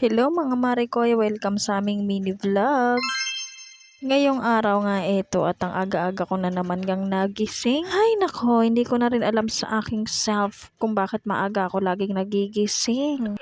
Hello mga Marikoy, welcome sa aming mini vlog. Ngayong araw nga ito at ang aga-aga ko na naman gang nagising. Hay nako, hindi ko na rin alam sa aking self kung bakit maaga ako laging nagigising.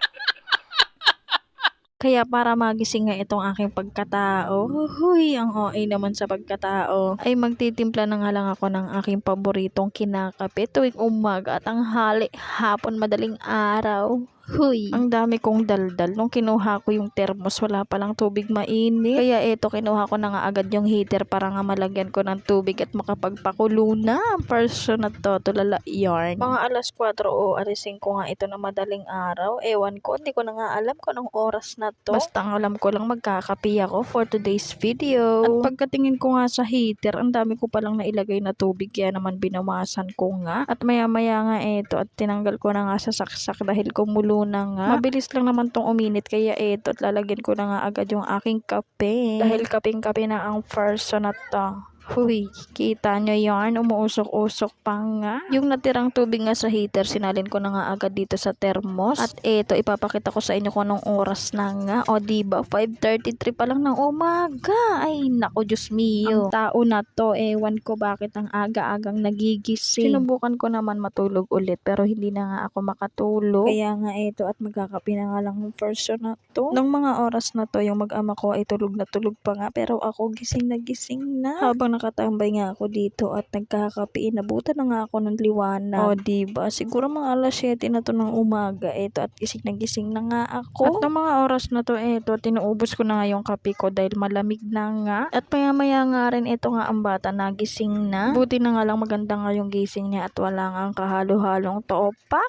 Kaya para magising nga itong aking pagkatao, huy, ang OA naman sa pagkatao, ay magtitimpla na nga lang ako ng aking paboritong kinakape tuwing umaga at tanghali, hapon, madaling araw. Huy, ang dami kong daldal. Nung kinuha ko yung thermos, wala palang tubig mainit. Kaya eto, kinuha ko na nga agad yung heater para nga malagyan ko ng tubig at makapagpakulo na ang person na to, tulala yarn. Mga alas 4 o alas 5 nga ito na madaling araw. Ewan ko, hindi ko na nga alam kung anong oras na to. Basta ang alam ko lang magkakape ako for today's video. At pagkatingin ko nga sa heater, ang dami ko palang nailagay na tubig, kaya naman binawasan ko nga. At maya-maya nga eto, at tinanggal ko na nga sa saksak dahil kumulo na nga. Mabilis lang naman tong uminit, kaya eto, at lalagyan ko na nga agad yung aking kape. Dahil kapeng-kape na ang person na to. Huy, kita nyo yarn, umuusok-usok pa nga. Yung natirang tubig nga sa heater, sinalin ko na nga agad dito sa thermos. At eto, ipapakita ko sa inyo kung anong oras na nga. O diba, 5:33 pa lang ng umaga. Ay, nako, Diyos mio. Ang tao na to, ewan ko bakit ang aga-agang nagigising. Sinubukan ko naman matulog ulit, pero hindi na nga ako makatulog. Kaya nga eto, at magkakape na nga lang yung person na to. Nung mga oras na to, yung mag-ama ko ay tulog na tulog pa nga, pero ako gising na gising na. Habang nakatambay nga ako dito at nagkakape, inabutan na nga ako ng liwanag. O diba, siguro mga alas 7 na to ng umaga, eto, at gising na gising na nga ako. At ng mga oras na to, eto, tinuubos ko na nga yung kape ko dahil malamig na nga. At maya-maya nga rin, ito nga ang bata nagising na. Buti na nga lang maganda nga yung gising niya at wala nga ang kahalo-halong topa.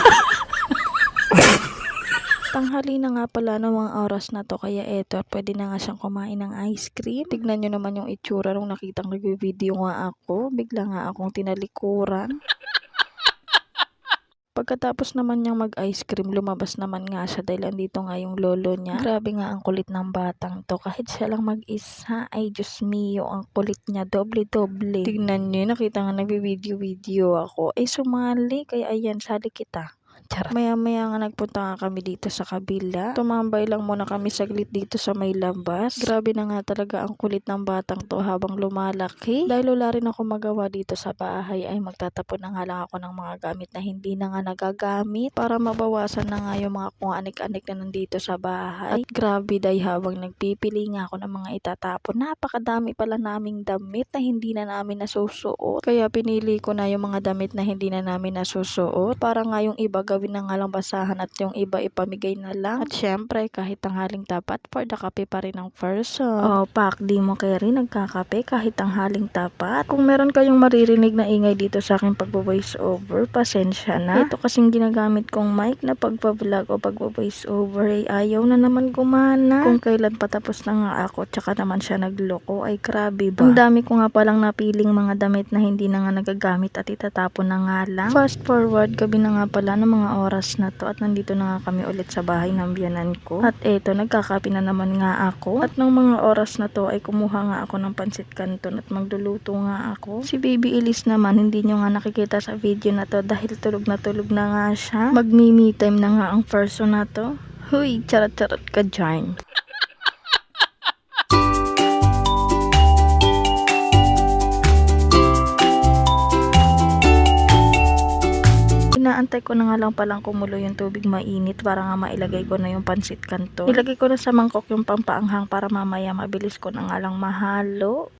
Tanghali na nga pala ng mga oras na to, kaya eto, pwede na nga siyang kumain ng ice cream. Tignan nyo naman yung itsura nung nakitang nag-video nga ako. Bigla nga akong tinalikuran. Pagkatapos naman niyang mag-ice cream, lumabas naman nga siya dahil andito nga yung lolo niya. Grabe nga ang kulit ng batang to. Kahit siya lang mag-isa, ay Diyos mio, ang kulit niya, doble-doble. Tignan nyo, nakita nga nag-video ako. Ay sumali, kaya ayan, sali kita. Maya-maya nga nagpunta nga kami dito sa kabila. Tumambay lang muna kami saglit dito sa may labas. Grabe na nga talaga ang kulit ng batang to habang lumalaki. Dahil wala rin ako magawa dito sa bahay, ay magtatapon na nga lang ako ng mga gamit na hindi na nga nagagamit para mabawasan na nga yung mga kung anik-anik na nandito sa bahay. At grabe dahil habang nagpipili nga ako ng mga itatapon, napakadami pala naming damit na hindi na namin nasusuot. Kaya pinili ko na yung mga damit na hindi na namin nasusuot para nga yung iba gawin na nga lang basahan at yung iba ipamigay na lang. At syempre, kahit tanghaling tapat, for the kape pa rin ang person. O, pak, di mo kaya rin nagkakape kahit tanghaling tapat. Kung meron kayong maririnig na ingay dito sa aking pagbo-voice over, pasensya na. Ito kasing ginagamit kong mic na pagpa-vlog o pagbo-voice over ay ayaw na naman gumana. Kung kailan patapos na nga ako, tsaka naman siya nagloko, ay grabe ba? Ang dami ko nga palang napiling mga damit na hindi na nga nagagamit at itatapon na nga lang. Fast forward, gabi na nga pala ng mga oras na to at nandito na nga kami ulit sa bahay ng biyanan ko. At eto, nagkakape na naman nga ako. At ng mga oras na to ay kumuha nga ako ng pansit canton at magluluto nga ako. Si Baby Elise naman, hindi nyo nga nakikita sa video na to dahil tulog na nga siya. Magmi-me time na nga ang person na to. Huy, charot-charot ka dyan. Inaantay ko na nga lang palang kumulo yung tubig mainit para nga mailagay ko na yung pansit canton. Ilagay ko na sa mangkok yung pampaanghang para mamaya mabilis ko na nga lang mahalo.